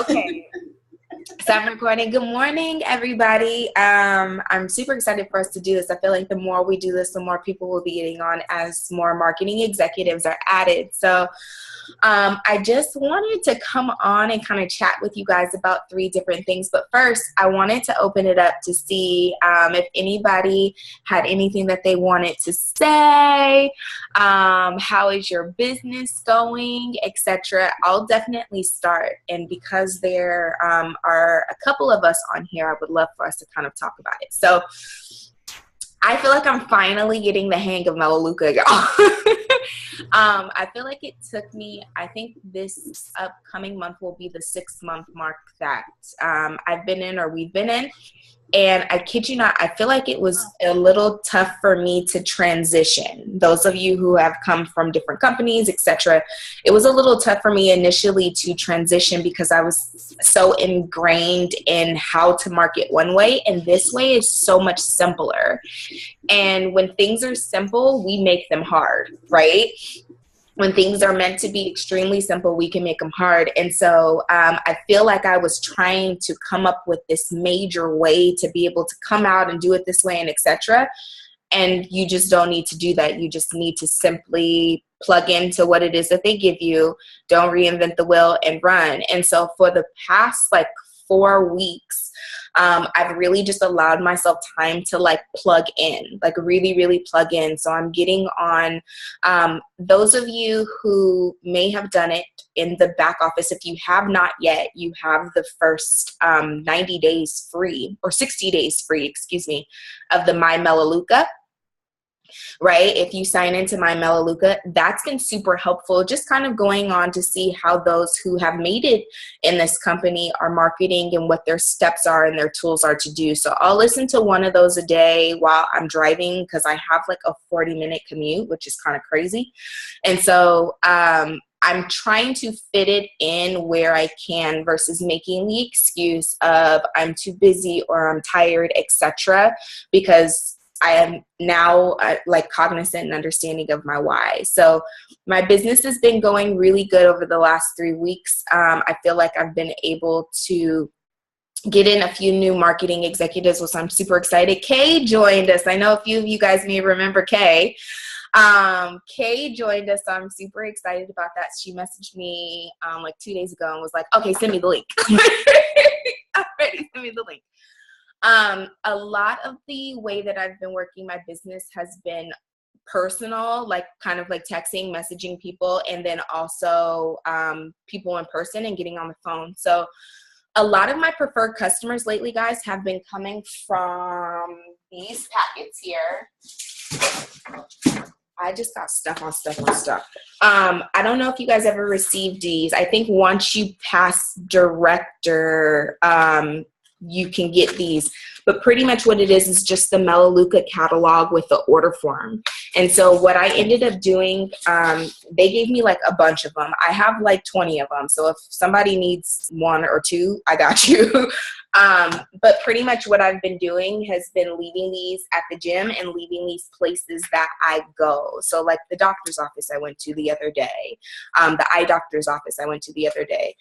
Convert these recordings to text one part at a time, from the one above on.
Okay. So I'm recording. Good morning, everybody. I'm super excited for us to do this. I feel like the more we do this, the more people will be getting on as more marketing executives are added. So I just wanted to come on and kind of chat with you guys about 3 different things. But first, I wanted to open it up to see if anybody had anything that they wanted to say. How is your business going, etc. I'll definitely start. And because there are a couple of us on here, I would love for us to kind of talk about it. So I feel like I'm finally getting the hang of Melaleuca, y'all. I feel like it took me, I think this upcoming month will be the 6-month mark that I've been in, or we've been in. And I kid you not, I feel like it was a little tough for me to transition. Those of you who have come from different companies, etc., it was a little tough for me initially to transition because I was so ingrained in how to market one way, and this way is so much simpler. And when things are simple, we make them hard, right? When things are meant to be extremely simple, we can make them hard. And so I feel like I was trying to come up with this major way to be able to come out and do it this way and etc. And you just don't need to do that. You just need to simply plug into what it is that they give you. Don't reinvent the wheel and run. And so for the past 4 weeks, I've really just allowed myself time to plug in, really plug in. So I'm getting on, those of you who may have done it in the back office, if you have not yet, you have the first 90 days free, or 60 days free, excuse me, of the My Melaleuca. Right? If you sign into My Melaleuca, that's been super helpful. Just kind of going on to see how those who have made it in this company are marketing and what their steps are and their tools are to do. So I'll listen to one of those a day while I'm driving, because I have a 40-minute commute, which is kind of crazy. And so I'm trying to fit it in where I can versus making the excuse of I'm too busy or I'm tired, etc. Because I am now cognizant and understanding of my why. So my business has been going really good over the last 3 weeks. I feel like I've been able to get in a few new marketing executives, which I'm super excited. Kay joined us. I know a few of you guys may remember Kay. Kay joined us, so I'm super excited about that. She messaged me 2 days ago and was like, okay, send me the link. Already, send me the link. A lot of the way that I've been working my business has been personal, kind of texting, messaging people, and then also people in person and getting on the phone. So a lot of my preferred customers lately, guys, have been coming from these packets here. I just got stuff on stuff on stuff. I don't know if you guys ever received these. I think once you pass director, you can get these, but pretty much what it is just the Melaleuca catalog with the order form. And so what I ended up doing, they gave me a bunch of them. I have 20 of them. So if somebody needs 1 or 2, I got you. But pretty much what I've been doing has been leaving these at the gym and leaving these places that I go. So the doctor's office I went to the other day, the eye doctor's office I went to the other day,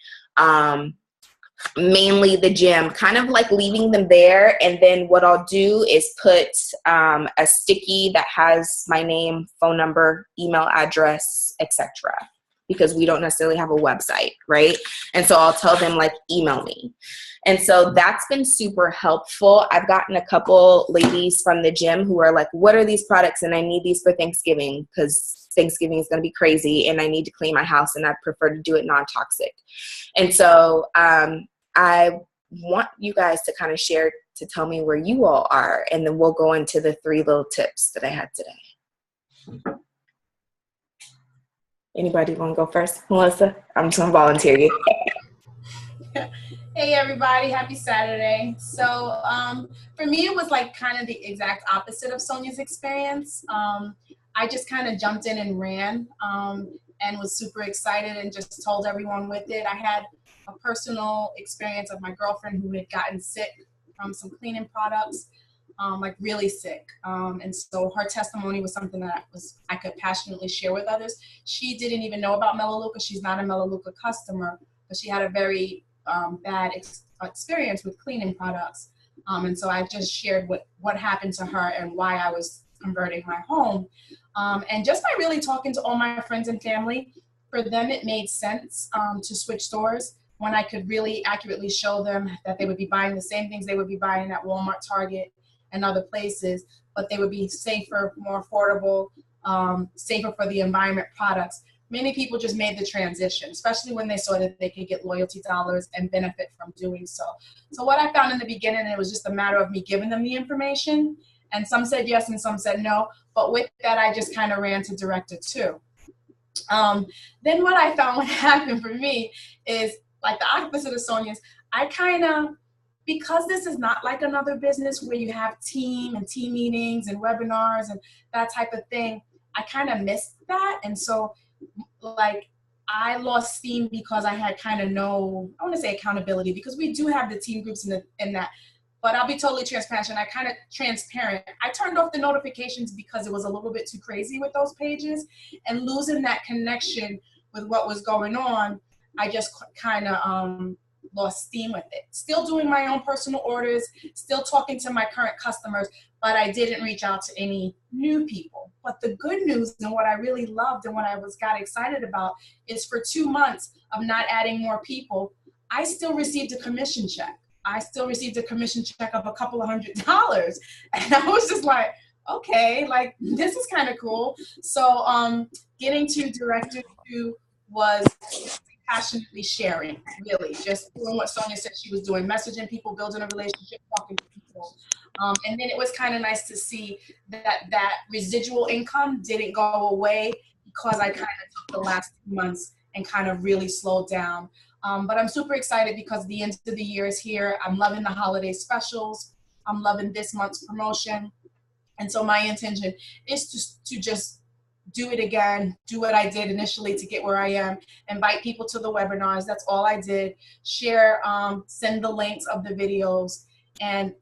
mainly the gym, kind of leaving them there. And then what I'll do is put a sticky that has my name, phone number, email address, etc., because we don't necessarily have a website, right? And so I'll tell them email me. And so that's been super helpful. I've gotten a couple ladies from the gym who are what are these products? And I need these for Thanksgiving, because Thanksgiving is going to be crazy and I need to clean my house and I prefer to do it non-toxic. And so I want you guys to kind of share, to tell me where you all are, and then we'll go into the 3 little tips that I had today. Anybody want to go first? Melissa? I'm just going to volunteer you. Hey everybody, happy Saturday. So for me it was kind of the exact opposite of Sonia's experience. I just kind of jumped in and ran and was super excited and just told everyone with it. I had a personal experience of my girlfriend who had gotten sick from some cleaning products, really sick. And so her testimony was something that I could passionately share with others. She didn't even know about Melaleuca. She's not a Melaleuca customer, but she had a very bad experience with cleaning products. And so I just shared what happened to her and why I was converting my home. And just by really talking to all my friends and family, for them it made sense to switch stores when I could really accurately show them that they would be buying the same things they would be buying at Walmart, Target, and other places, but they would be safer, more affordable, safer for the environment products. Many people just made the transition, especially when they saw that they could get loyalty dollars and benefit from doing so. So what I found in the beginning, it was just a matter of me giving them the information, and some said yes and some said no, but with that I just kind of ran to Director 2. Then what I found would happen for me is, like the opposite of Sonia's, I kind of, because this is not like another business where you have team meetings and webinars and that type of thing, I kind of missed that. And so like I lost steam because I had kind of no, I want to say accountability, because we do have the team groups in that, but I'll be totally transparent. I turned off the notifications because it was a little bit too crazy with those pages, and losing that connection with what was going on, I just kind of lost steam with it. Still doing my own personal orders, still talking to my current customers, but I didn't reach out to any new people. But the good news, and what I really loved and what I got excited about, is for 2 months of not adding more people, I still received a commission check. I still received a commission check of a couple of $100. And I was just like, okay, like this is kind of cool. So getting to Director 2 was passionately sharing, really, just doing what Sonia said she was doing, messaging people, building a relationship, talking to people. And then it was kind of nice to see that residual income didn't go away because I kind of took the last 2 months and kind of really slowed down. But I'm super excited because the end of the year is here. I'm loving the holiday specials. I'm loving this month's promotion. And so my intention is to just do it again, do what I did initially to get where I am, invite people to the webinars. That's all I did. Share, send the links of the videos, and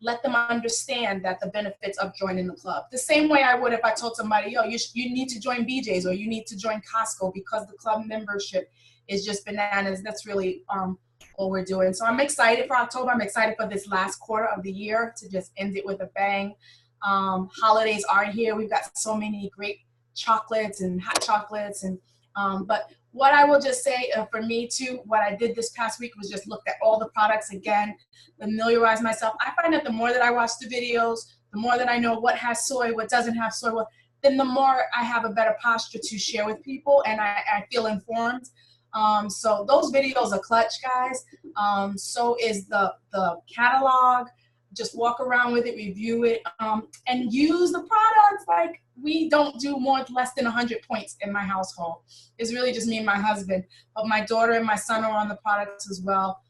let them understand that the benefits of joining the club. The same way I would if I told somebody, yo, you need to join BJ's or you need to join Costco, because the club membership is just bananas. That's really all we're doing. So I'm excited for October. I'm excited for this last quarter of the year to just end it with a bang. Holidays are here. We've got so many great chocolates and hot chocolates, and but what I will just say for me too, what I did this past week was just look at all the products again, familiarize myself. I find that the more that I watch the videos, the more that I know what has soy, what doesn't have soy, then the more I have a better posture to share with people, and I feel informed. So those videos are clutch, guys. So is the catalog. Just walk around with it, review it, and use the products. Like, we don't do less than 100 points in my household. It's really just me and my husband, but my daughter and my son are on the products as well.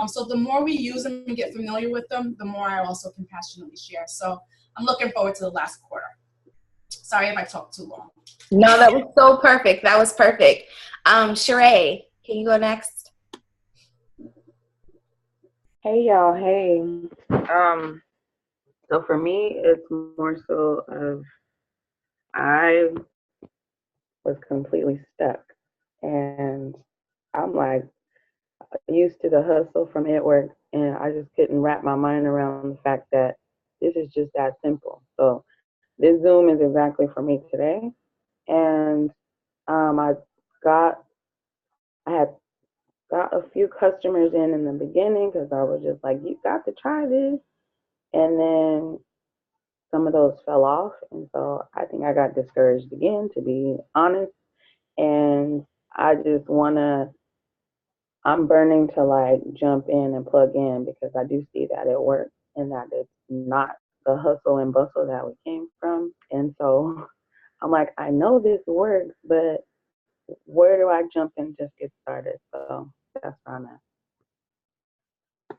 So the more we use them and get familiar with them, the more I also can passionately share. So I'm looking forward to the last quarter. Sorry if I talked too long. No, that was so perfect. That was perfect. Sheree, can you go next? Hey y'all, hey. So for me, it's more so of I was completely stuck, and I'm like used to the hustle from Edward, and I just couldn't wrap my mind around the fact that this is just that simple. So this Zoom is exactly for me today, and I had got a few customers in the beginning because I was just like, you got to try this. And then some of those fell off. And so I think I got discouraged again, to be honest. And I just I'm burning to like jump in and plug in, because I do see that it works and that it's not the hustle and bustle that we came from. And so I'm like, I know this works, but where do I jump and just get started? So that's where I'm at.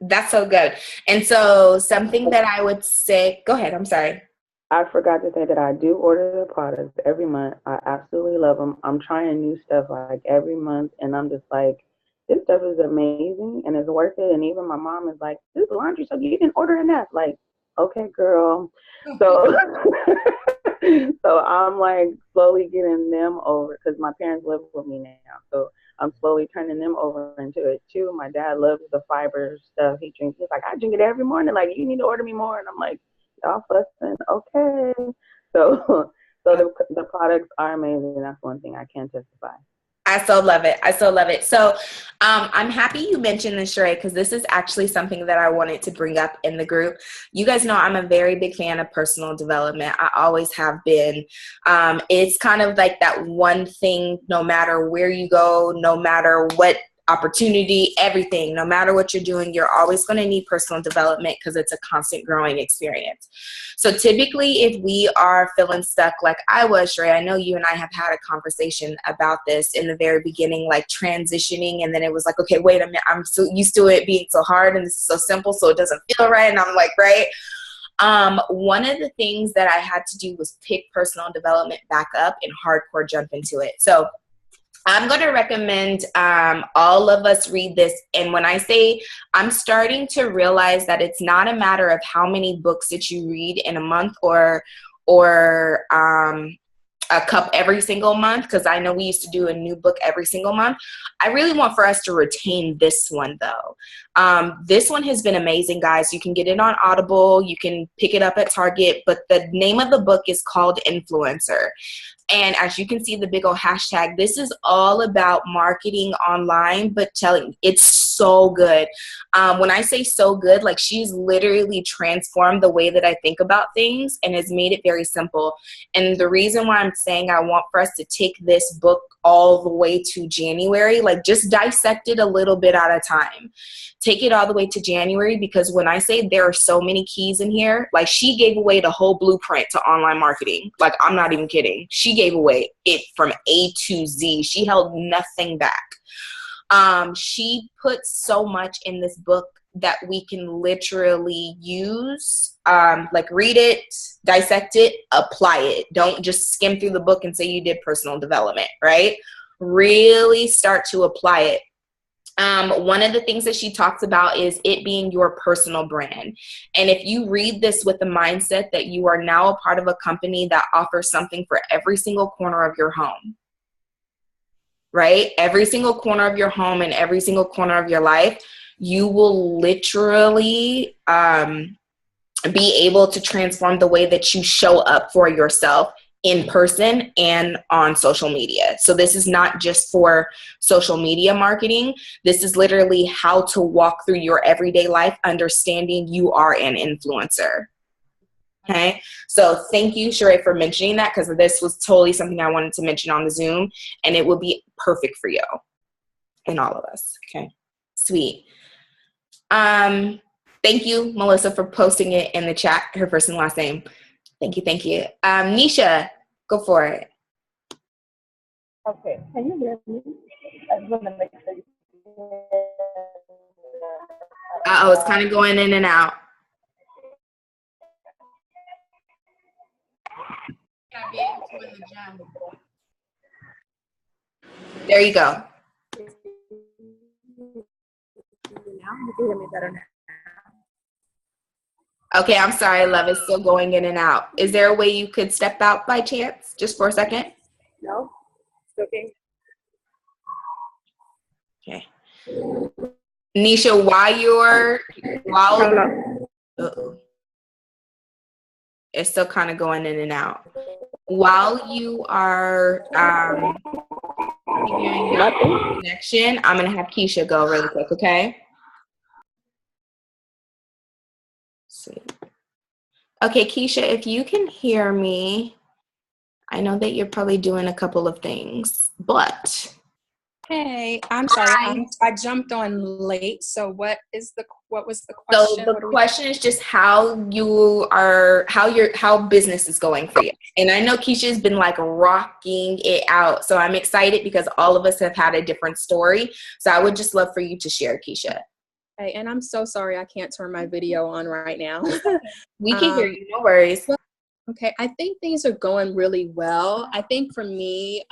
That's so good. And so something that I would say, go ahead, I'm sorry. I forgot to say that I do order the products every month. I absolutely love them. I'm trying new stuff like every month, and I'm just like, this stuff is amazing and it's worth it. And even my mom is like, this laundry soap, you didn't order enough. Like, okay, girl. So so I'm like slowly getting them over, because my parents live with me now. So I'm slowly turning them over into it too. My dad loves the fiber stuff. He drinks. He's like, I drink it every morning. Like, you need to order me more. And I'm like, y'all fussing, okay. So the products are amazing. That's one thing I can testify. I so love it. I so love it. So I'm happy you mentioned this, Sheree, because this is actually something that I wanted to bring up in the group. You guys know I'm a very big fan of personal development. I always have been. It's kind of like that one thing, no matter where you go, no matter what opportunity, everything, no matter what you're doing, you're always going to need personal development because it's a constant growing experience. So typically if we are feeling stuck like I was, Sheree, I know you and I have had a conversation about this in the very beginning, like transitioning, and then it was like, okay, wait a minute, I'm so used to it being so hard and this is so simple, so it doesn't feel right. And I'm like, right. One of the things that I had to do was pick personal development back up and hardcore jump into it. So I'm going to recommend all of us read this. And when I say I'm starting to realize that it's not a matter of how many books that you read in a month or a cup every single month, because I know we used to do a new book every single month. I really want for us to retain this one, though. This one has been amazing, guys. You can get it on Audible. You can pick it up at Target. But the name of the book is called Influencer. And as you can see, the big old hashtag, this is all about marketing online, but telling it's so good. When I say so good, like she's literally transformed the way that I think about things and has made it very simple. And the reason why I'm saying I want for us to take this book all the way to January, like just dissect it a little bit at a time. Take it all the way to January, because when I say there are so many keys in here, like she gave away the whole blueprint to online marketing. Like, I'm not even kidding. She gave away it from A to Z. She held nothing back. She put so much in this book that we can literally use, like read it, dissect it, apply it. Don't just skim through the book and say you did personal development, right? Really start to apply it. One of the things that she talks about is it being your personal brand. And if you read this with the mindset that you are now a part of a company that offers something for every single corner of your home, right? Every single corner of your home and every single corner of your life, you will literally be able to transform the way that you show up for yourself in person and on social media. So this is not just for social media marketing. This is literally how to walk through your everyday life, understanding you are an influencer. Okay. So thank you, Sheree, for mentioning that, because this was totally something I wanted to mention on the Zoom, and it will be perfect for you and all of us. Okay. Sweet. Thank you, Melissa, for posting it in the chat, her first and last name. Thank you, thank you. Nisha, go for it. Okay, can you hear me? I just want to make sure you hear. Oh, it's kind of going in and out. Gotta be able to in the gym. There you go. Now you can hear me better now. Okay, I'm sorry, love. It's still going in and out. Is there a way you could step out by chance, just for a second? No? Okay. Okay. Nisha, uh-oh. It's still kind of going in and out. While you are figuring out the connection, I'm going to have Keisha go really quick, okay? Okay, Keisha, if you can hear me, I know that you're probably doing a couple of things, but. Hey, I'm sorry. I jumped on late. So what was the question? So the question is just how business is going for you. And I know Keisha's been like rocking it out. So I'm excited because all of us have had a different story. So I would just love for you to share, Keisha. Hey, and I'm so sorry I can't turn my video on right now. We can hear you, no worries. Okay, I think things are going really well. I think for me,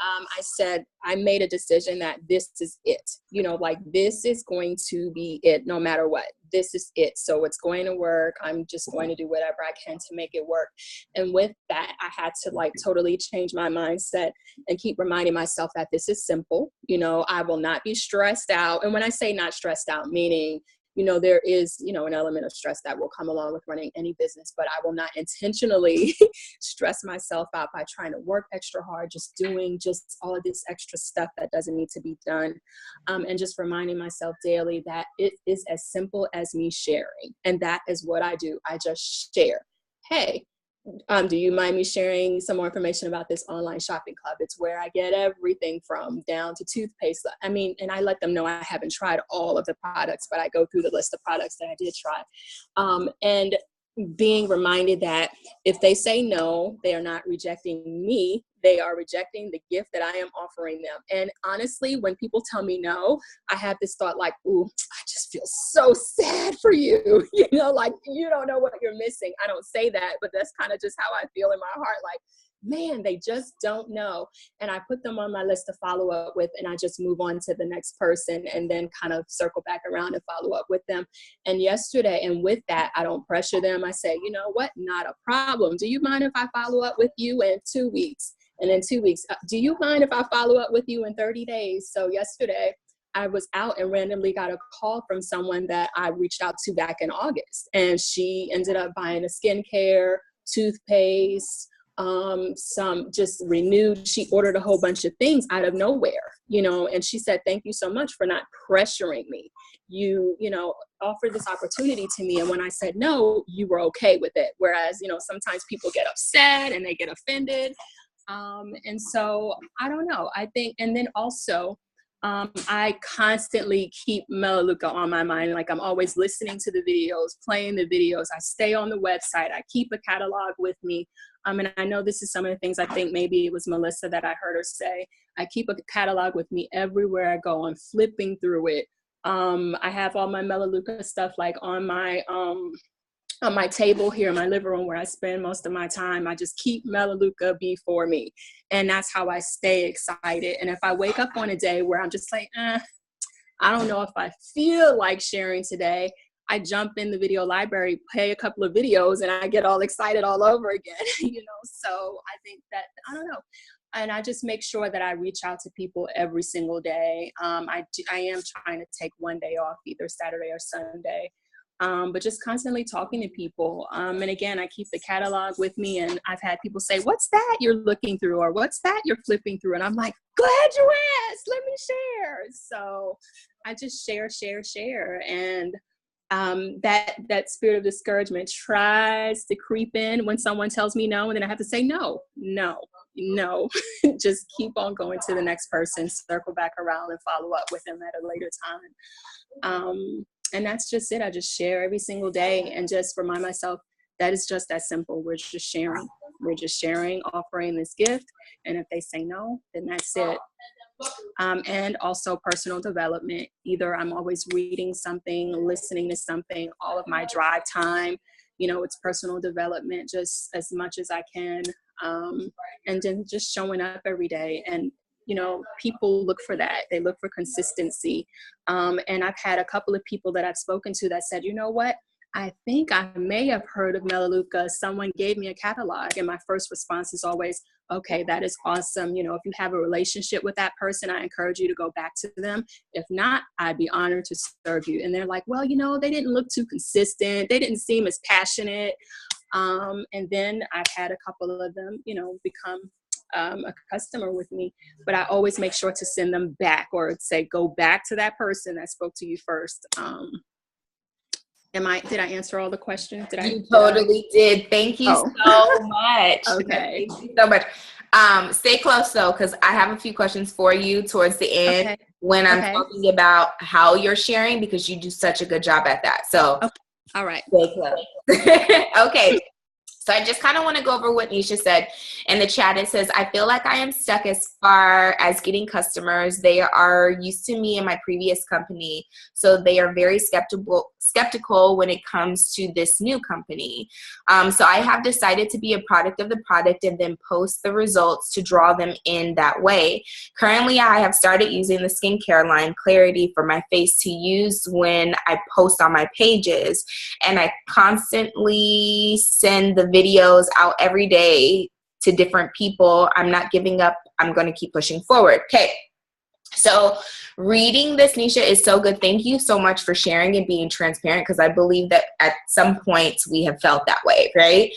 I made a decision that this is it. You know, like this is going to be it no matter what. This is it. So it's going to work. I'm just going to do whatever I can to make it work. And with that, I had to like totally change my mindset and keep reminding myself that this is simple. You know, I will not be stressed out. And when I say not stressed out, meaning, you know, there is, you know, an element of stress that will come along with running any business, but I will not intentionally stress myself out by trying to work extra hard, just doing just all of this extra stuff that doesn't need to be done. And just reminding myself daily that it is as simple as me sharing. And that is what I do. I just share. Hey, do you mind me sharing some more information about this online shopping club? It's where I get everything from down to toothpaste. I mean, and I let them know I haven't tried all of the products, but I go through the list of products that I did try. And being reminded that if they say no, they are not rejecting me. They are rejecting the gift that I am offering them. And honestly, when people tell me no, I have this thought like, ooh, I just feel so sad for you. You know, like you don't know what you're missing. I don't say that, but that's kind of just how I feel in my heart. Like, man, they just don't know. And I put them on my list to follow up with, and I just move on to the next person and then kind of circle back around and follow up with them. And yesterday, and with that, I don't pressure them. I say, you know what? Not a problem. Do you mind if I follow up with you in 2 weeks? And in 2 weeks, do you mind if I follow up with you in 30 days? So yesterday, I was out and randomly got a call from someone that I reached out to back in August. And she ended up buying a skincare, toothpaste, some just renewed. She ordered a whole bunch of things out of nowhere, you know, and she said, thank you so much for not pressuring me. You know, offered this opportunity to me. And when I said no, you were okay with it. Whereas, you know, sometimes people get upset and they get offended. And so I don't know, I think, and then also, I constantly keep Melaleuca on my mind. Like I'm always listening to the videos, playing the videos. I stay on the website. I keep a catalog with me. And I know this is some of the things I think maybe it was Melissa that I heard her say. I keep a catalog with me everywhere I go. I'm flipping through it. I have all my Melaleuca stuff like on my table here in my living room where I spend most of my time. I just keep Melaleuca before me. And that's how I stay excited. And if I wake up on a day where I'm just like, I don't know if I feel like sharing today, I jump in the video library, play a couple of videos, and I get all excited all over again, you know? So I think that, I don't know. And I just make sure that I reach out to people every single day. I am trying to take one day off, either Saturday or Sunday. But just constantly talking to people. And again, I keep the catalog with me, and I've had people say, what's that you're looking through? Or what's that you're flipping through? And I'm like, glad you asked, let me share. So I just share. And that spirit of discouragement tries to creep in when someone tells me no, and then I have to say no, just keep on going to the next person, circle back around and follow up with them at a later time. And that's just it. I just share every single day and just remind myself that it's just that simple. We're just sharing. We're just sharing, offering this gift. And if they say no, then that's it. And also personal development. Either I'm always reading something, listening to something, all of my drive time, you know, it's personal development just as much as I can. And then just showing up every day. And you know, people look for that. They look for consistency. And I've had a couple of people that I've spoken to that said, you know what? I think I may have heard of Melaleuca. Someone gave me a catalog. And my first response is always, okay, that is awesome. You know, if you have a relationship with that person, I encourage you to go back to them. If not, I'd be honored to serve you. And they're like, well, you know, they didn't look too consistent. They didn't seem as passionate. And then I've had a couple of them, you know, become a customer with me, but I always make sure to send them back or say, go back to that person that spoke to you first. Did I answer all the questions? You totally did. Thank you so much. Okay. Thank you so much. Stay close though, because I have a few questions for you towards the end when I'm talking about how you're sharing, because you do such a good job at that. So all right. stay close. Okay. So I just kind of want to go over what Nisha said in the chat. It says, I feel like I am stuck as far as getting customers. They are used to me in my previous company, so they are very skeptical when it comes to this new company. So I have decided to be a product of the product and then post the results to draw them in that way. Currently, I have started using the skincare line Clarity for my face to use when I post on my pages, and I constantly send the videos out every day to different people. I'm not giving up. I'm going to keep pushing forward. Okay. So reading this, Nisha, is so good. Thank you so much for sharing and being transparent, because I believe that at some point we have felt that way, right?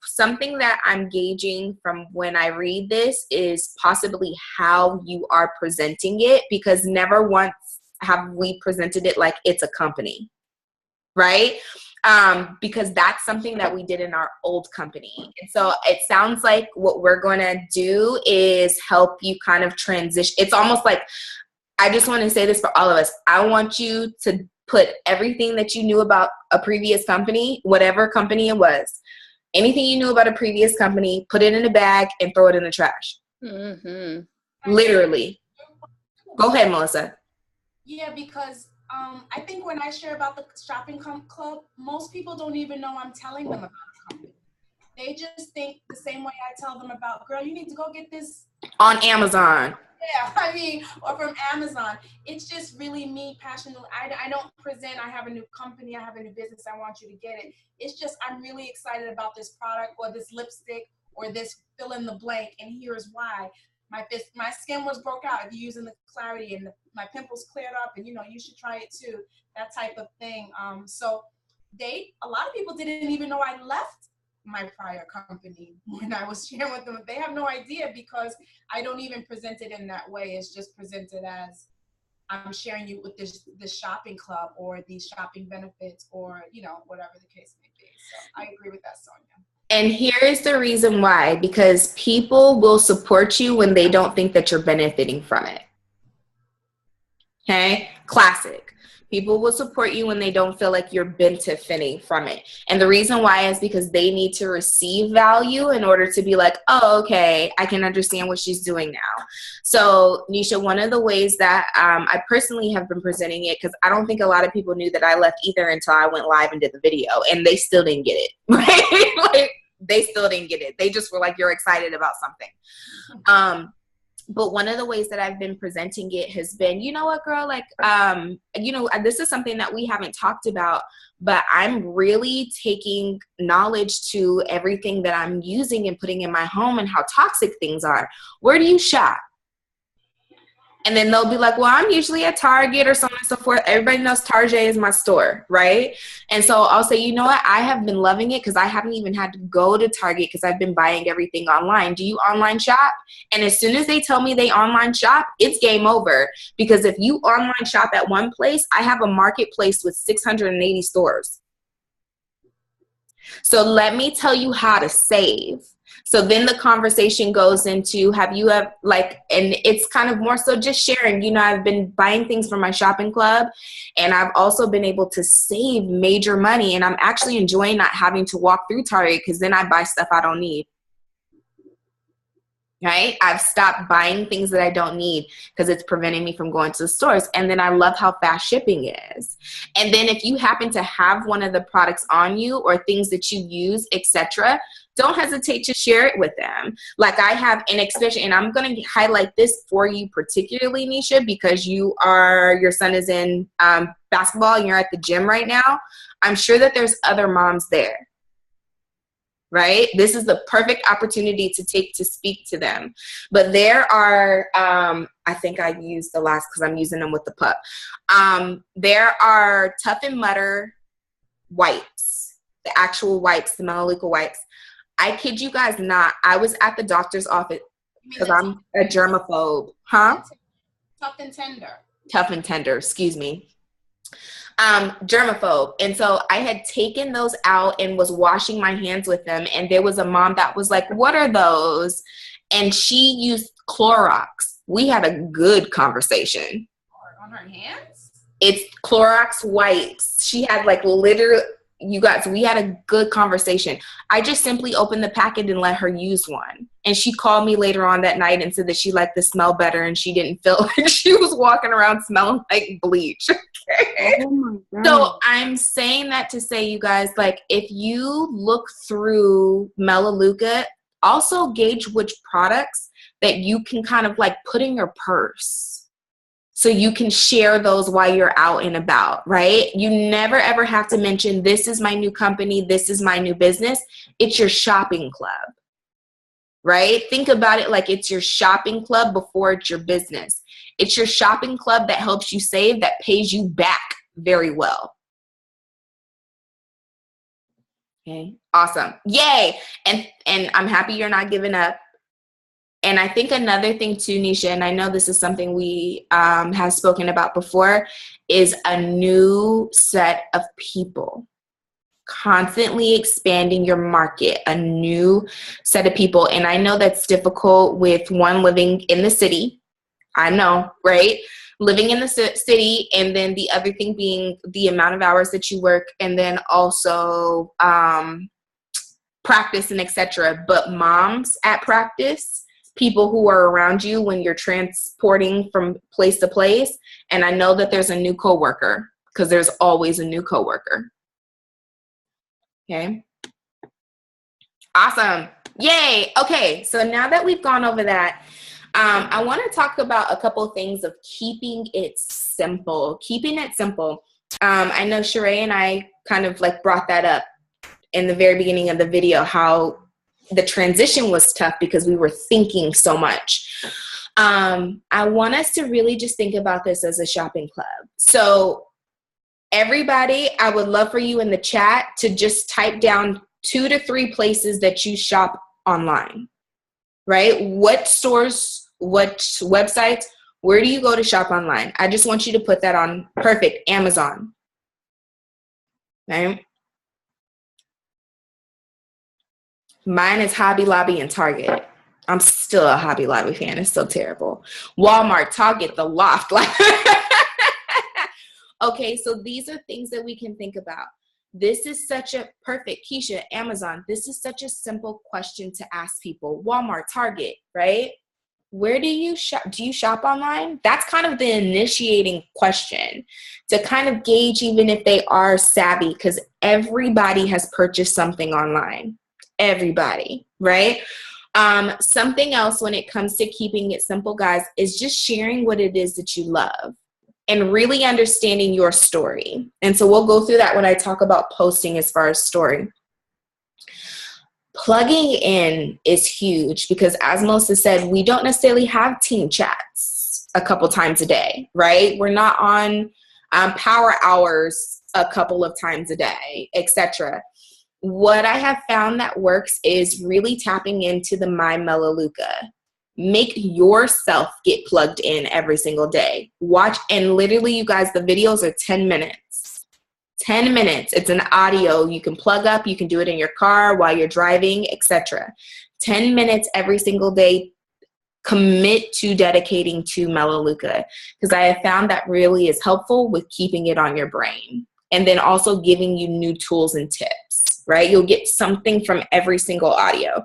Something that I'm gauging from when I read this is possibly how you are presenting it, because never once have we presented it like it's a company, right? Because that's something that we did in our old company. And so it sounds like what we're going to do is help you kind of transition. It's almost like, I just want to say this for all of us. I want you to put everything that you knew about a previous company, whatever company it was, anything you knew about a previous company, put it in a bag and throw it in the trash. Mm-hmm. Literally. Go ahead, Melissa. Yeah, because I think when I share about the shopping club, most people don't even know I'm telling them about the company. They just think the same way I tell them about, girl, you need to go get this on Amazon. Yeah, I mean, or from Amazon. It's just really me passionately. I don't present, I have a new company, I have a new business, I want you to get it. It's just, I'm really excited about this product or this lipstick or this fill in the blank, and here's why. My skin was broke out if you're using the Clarity, and my pimples cleared up, and you should try it too, that type of thing. So a lot of people didn't even know I left my prior company when I was sharing with them. They have no idea, because I don't even present it in that way. It's just presented as I'm sharing you with this shopping club or these shopping benefits, or whatever the case may be. So I agree with that, Sonia. And here's the reason why, because people will support you when they don't think that you're benefiting from it. Okay? Classic. People will support you when they don't feel like you're benefiting from it. And the reason why is because they need to receive value in order to be like, oh, okay, I can understand what she's doing now. So, Nisha, one of the ways that I personally have been presenting it, because I don't think a lot of people knew that I left either until I went live and did the video, and they still didn't get it, right? Like, they still didn't get it. They just were like, you're excited about something. But one of the ways that I've been presenting it has been, you know what, girl, like, this is something that we haven't talked about, but I'm really taking knowledge to everything that I'm using and putting in my home and how toxic things are. Where do you shop? And then they'll be like, well, I'm usually at Target or so on and so forth. Everybody knows Target is my store, right? And so I'll say, you know what? I have been loving it because I haven't even had to go to Target because I've been buying everything online. Do you online shop? And as soon as they tell me they online shop, it's game over. Because if you online shop at one place, I have a marketplace with 680 stores. So let me tell you how to save. So then the conversation goes into, have you and it's kind of more so just sharing, I've been buying things from my shopping club, and I've also been able to save major money, and I'm actually enjoying not having to walk through Target, because then I buy stuff I don't need. Right? I've stopped buying things that I don't need because it's preventing me from going to the stores. And then I love how fast shipping is. And then if you happen to have one of the products on you or things that you use, etc., don't hesitate to share it with them. Like I have an expression, and I'm going to highlight this for you particularly, Nisha, because your son is in basketball and you're at the gym right now. I'm sure that there's other moms there. Right? This is the perfect opportunity to speak to them. But there are, I think I used the last because I'm using them with the pup. There are Tough and Mutter wipes, the actual wipes, the Melaleuca wipes. I kid you guys not. I was at the doctor's office because I'm a germaphobe. Huh? Tough and Tender. Tough and Tender, excuse me. Germaphobe. And so I had taken those out and was washing my hands with them. And there was a mom that was like, what are those? And she used Clorox. We had a good conversation. On her hands? It's Clorox wipes. She had literally, you guys, we had a good conversation. I just simply opened the packet and let her use one. And she called me later on that night and said that she liked the smell better and she didn't feel like she was walking around smelling like bleach. Okay? Oh my God. So I'm saying that to say, you guys, like, if you look through Melaleuca, also gauge which products that you can kind of like put in your purse. So you can share those while you're out and about, right? You never ever have to mention, this is my new company, this is my new business. It's your shopping club, right? Think about it like it's your shopping club before it's your business. It's your shopping club that helps you save, that pays you back very well. Okay, awesome. Yay. And I'm happy you're not giving up. And I think another thing too, Nisha, and I know this is something we have spoken about before, is a new set of people. Constantly expanding your market, a new set of people. And I know that's difficult with one living in the city. I know, right? Living in the city, and then the other thing being the amount of hours that you work, and then also practice and etc. But moms at practice, people who are around you when you're transporting from place to place. And I know that there's a new coworker, because there's always a new coworker. Okay. Awesome. Yay. Okay. So now that we've gone over that, I want to talk about a couple of things of keeping it simple. Keeping it simple. I know Sheree and I kind of like brought that up in the very beginning of the video, how the transition was tough because we were thinking so much. I want us to really just think about this as a shopping club. So everybody, I would love for you in the chat to just type down 2 to 3 places that you shop online, right? What stores, what websites, where do you go to shop online? I just want you to put that on. Perfect. Amazon. Okay. Mine is Hobby Lobby and Target. I'm still a Hobby Lobby fan. It's so terrible. Walmart, Target, The Loft. Okay, so these are things that we can think about. This is such a perfect, Keisha, Amazon. This is such a simple question to ask people. Walmart, Target, right? Where do you shop? Do you shop online? That's kind of the initiating question to kind of gauge even if they are savvy, because everybody has purchased something online. Everybody, right? Something else when it comes to keeping it simple, guys, is just sharing what it is that you love and really understanding your story. And so we'll go through that when I talk about posting as far as story. Plugging in is huge because, as Melissa said, we don't necessarily have team chats a couple times a day, right? We're not on power hours a couple of times a day, etc. What I have found that works is really tapping into the My Melaleuca. Make yourself get plugged in every single day. Watch, and literally, you guys, the videos are 10 minutes. 10 minutes. It's an audio. You can plug up. You can do it in your car while you're driving, etc. 10 minutes every single day. Commit to dedicating to Melaleuca, because I have found that really is helpful with keeping it on your brain, and then also giving you new tools and tips, right? You'll get something from every single audio.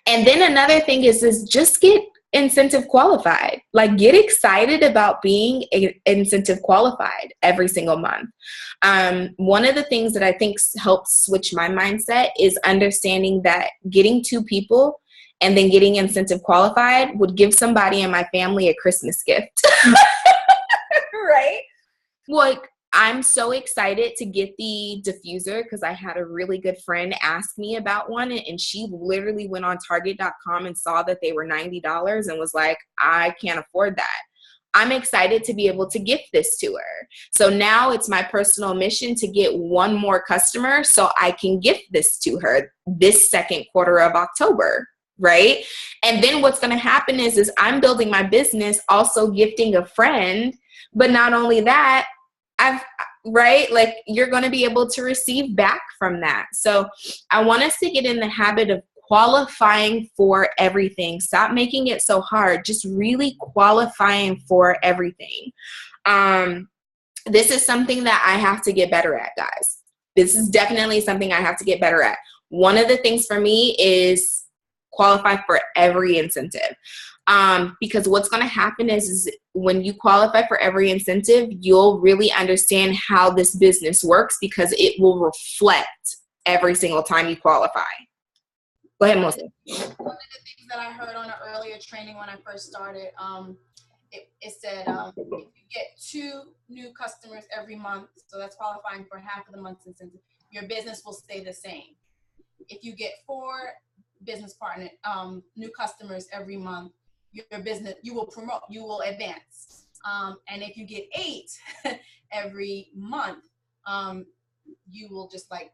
And then another thing is just get incentive qualified. Like, get excited about being incentive qualified every single month. One of the things that I think helps switch my mindset is understanding that getting 2 people and then getting incentive qualified would give somebody in my family a Christmas gift. Right? Like, I'm so excited to get the diffuser because I had a really good friend ask me about one, and she literally went on Target.com and saw that they were $90 and was like, I can't afford that. I'm excited to be able to gift this to her. So now it's my personal mission to get one more customer so I can gift this to her this second quarter of October. Right? And then what's going to happen is I'm building my business, also gifting a friend. But not only that, right? Like, you're going to be able to receive back from that. So I want us to get in the habit of qualifying for everything. Stop making it so hard. Just really qualifying for everything. This is something that I have to get better at, guys. this is definitely something I have to get better at. One of the things for me is qualify for every incentive. Because what's going to happen is when you qualify for every incentive, you'll really understand how this business works because it will reflect every single time you qualify. Go ahead, Melissa. One of the things that I heard on an earlier training when I first started, it said if you get 2 new customers every month, so that's qualifying for half of the month's incentive, your business will stay the same. If you get 4 business partner new customers every month, your business, you will promote, you will advance. And if you get 8 every month, you will just like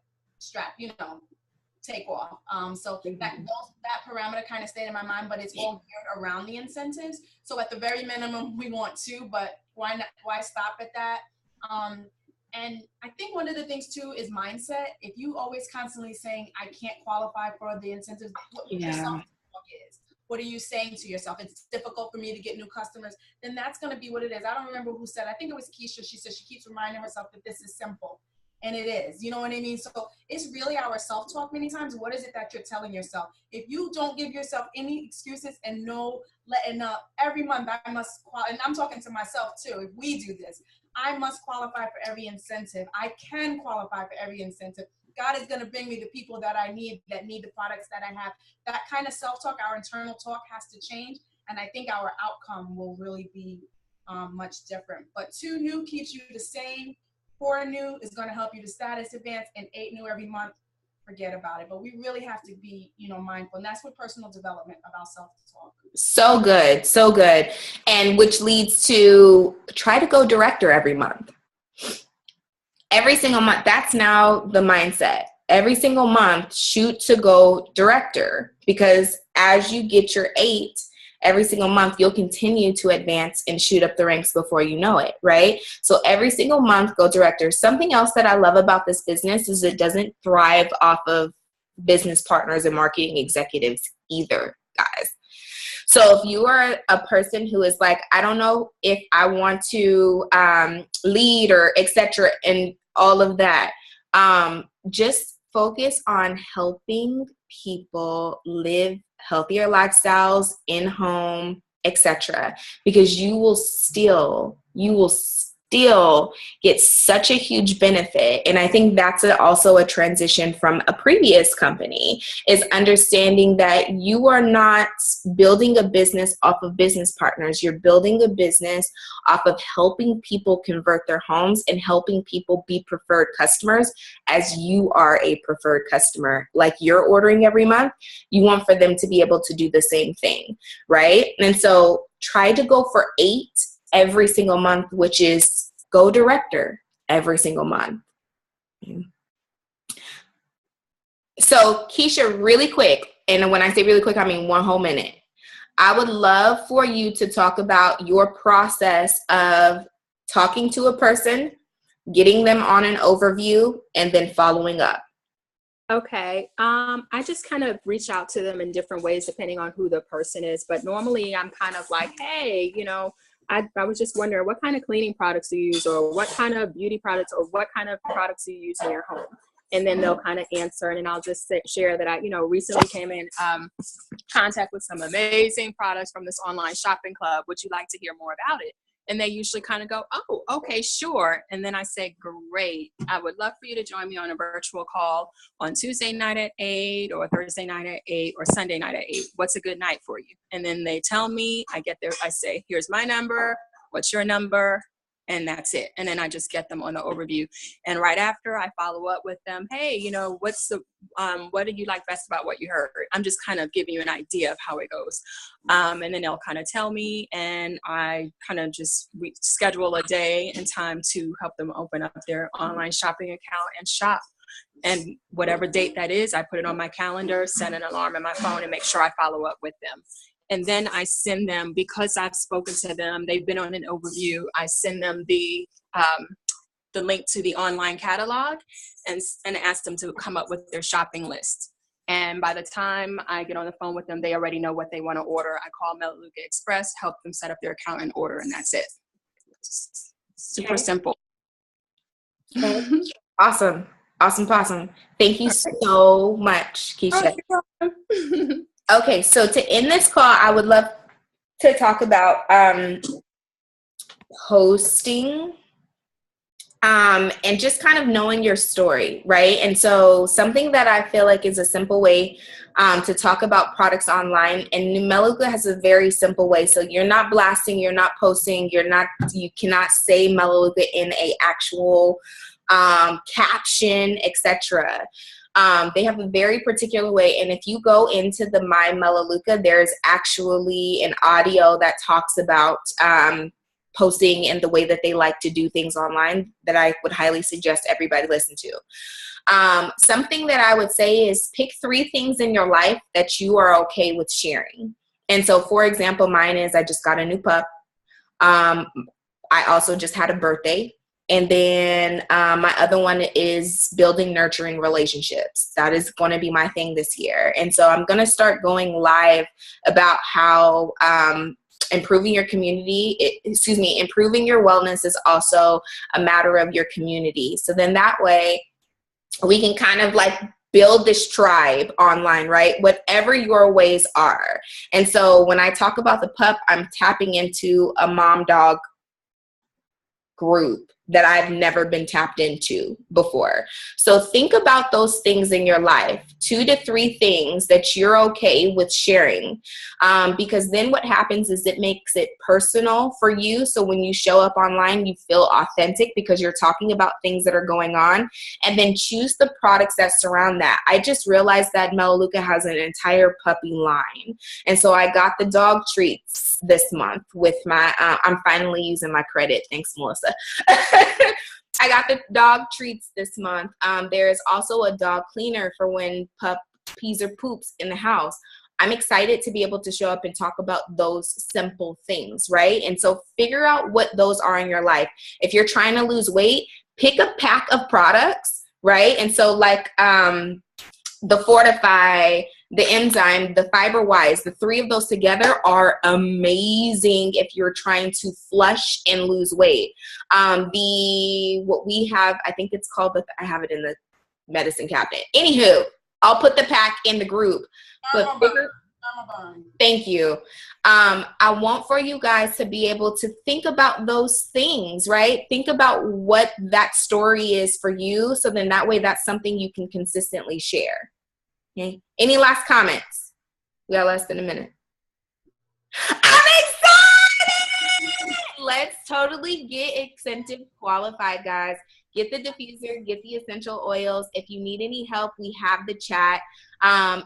take off. So that parameter kind of stayed in my mind, but it's all geared around the incentives. So at the very minimum, we want 2, but why stop at that? And I think one of the things too is mindset. If you always constantly saying, I can't qualify for the incentives, what your self-talk is. What are you saying to yourself? It's difficult for me to get new customers. Then that's going to be what it is. I don't remember who said, I think it was Keisha. She said she keeps reminding herself that this is simple. And it is, you know what I mean? So it's really our self-talk many times. What is it that you're telling yourself? If you don't give yourself any excuses and no letting up, every month I must, and I'm talking to myself too, if we do this, I must qualify for every incentive. I can qualify for every incentive. God is going to bring me the people that I need, that need the products that I have. That kind of self-talk, our internal talk has to change. And I think our outcome will really be much different. But 2 new keeps you the same. 4 new is going to help you to status advance, and 8 new every month, forget about it. But we really have to be, mindful. And that's what personal development about self-talk. So good. So good. And which leads to try to go director every month. Every single month. That's now the mindset. Every single month, shoot to go director, because as you get your 8, every single month, you'll continue to advance and shoot up the ranks before you know it, right? So every single month, go director. Something else that I love about this business is it doesn't thrive off of business partners and marketing executives either, guys. So if you are a person who is like, I don't know if I want to lead or etc. and all of that, just focus on helping people live healthier lifestyles in home, etc. Because you will still get such a huge benefit. And I think that's also a transition from a previous company, is understanding that you are not building a business off of business partners. You're building a business off of helping people convert their homes and helping people be preferred customers as you are a preferred customer. Like you're ordering every month, you want for them to be able to do the same thing, right? And so try to go for 8 every single month, which is go director every single month. So Keisha, really quick, and when I say really quick, I mean 1 whole minute. I would love for you to talk about your process of talking to a person, getting them on an overview, and then following up. Okay. I just kind of reach out to them in different ways depending on who the person is. But normally I'm kind of like, hey, I was just wondering what kind of cleaning products do you use, or what kind of beauty products, or what kind of products do you use in your home? And then they'll kind of answer, and then I'll just share that I, recently came in contact with some amazing products from this online shopping club. Would you like to hear more about it? And they usually kind of go, oh, okay, sure. And then I say, great. I would love for you to join me on a virtual call on Tuesday night at 8 or Thursday night at 8 or Sunday night at 8. What's a good night for you? And then they tell me, I get there, I say, here's my number. What's your number? And that's it. And then I just get them on the overview. And right after I follow up with them, hey, what's the, what did you like best about what you heard? I'm just kind of giving you an idea of how it goes. And then they'll kind of tell me, and I kind of just schedule a day and time to help them open up their online shopping account and shop. And whatever date that is, I put it on my calendar, set an alarm in my phone, and make sure I follow up with them. And then I send them, because I've spoken to them, they've been on an overview, I send them the link to the online catalog and ask them to come up with their shopping list. And by the time I get on the phone with them, they already know what they want to order. I call Melaleuca Express, help them set up their account and order, and that's it. Super simple. Okay. Awesome. Awesome possum. Thank you so much, Keisha. Okay, so to end this call, I would love to talk about posting and just kind of knowing your story, right? And so something that I feel like is a simple way to talk about products online, and Melaleuca has a very simple way. So you're not blasting, you're not posting, you cannot say Melaleuca in a actual caption, etc. They have a very particular way, and if you go into the My Melaleuca, there's actually an audio that talks about posting and the way that they like to do things online that I would highly suggest everybody listen to. Something that I would say is pick 3 things in your life that you are okay with sharing. And so, for example, mine is I just got a new pup. I also just had a birthday. And then my other one is building nurturing relationships. That is going to be my thing this year. And so I'm going to start going live about how improving your improving your wellness is also a matter of your community. So then that way we can kind of like build this tribe online, right? Whatever your ways are. And so when I talk about the pup, I'm tapping into a mom dog group that I've never been tapped into before. So think about those things in your life, 2 to 3 things that you're okay with sharing. Because then what happens is it makes it personal for you. So when you show up online, you feel authentic because you're talking about things that are going on, and then choose the products that surround that. I just realized that Melaleuca has an entire puppy line. And so I got the dog treats this month with my, I'm finally using my credit. Thanks, Melissa. I got the dog treats this month. There is also a dog cleaner for when pup pees or poops in the house. I'm excited to be able to show up and talk about those simple things, right? And so figure out what those are in your life. If you're trying to lose weight, pick a pack of products, right? And so like the Fortify, the Enzyme, the Fiber Wise, the 3 of those together are amazing if you're trying to flush and lose weight. What we have, I think it's called, I have it in the medicine cabinet. Anywho, I'll put the pack in the group. But thank you. I want for you guys to be able to think about those things, right? Think about what that story is for you. So then that way that's something you can consistently share. Okay. Any last comments? We got less than a minute. I'm excited! Let's totally get Accentive qualified, guys. Get the diffuser, get the essential oils. If you need any help, we have the chat. And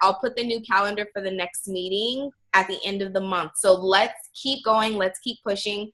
I'll put the new calendar for the next meeting at the end of the month. So let's keep going. Let's keep pushing.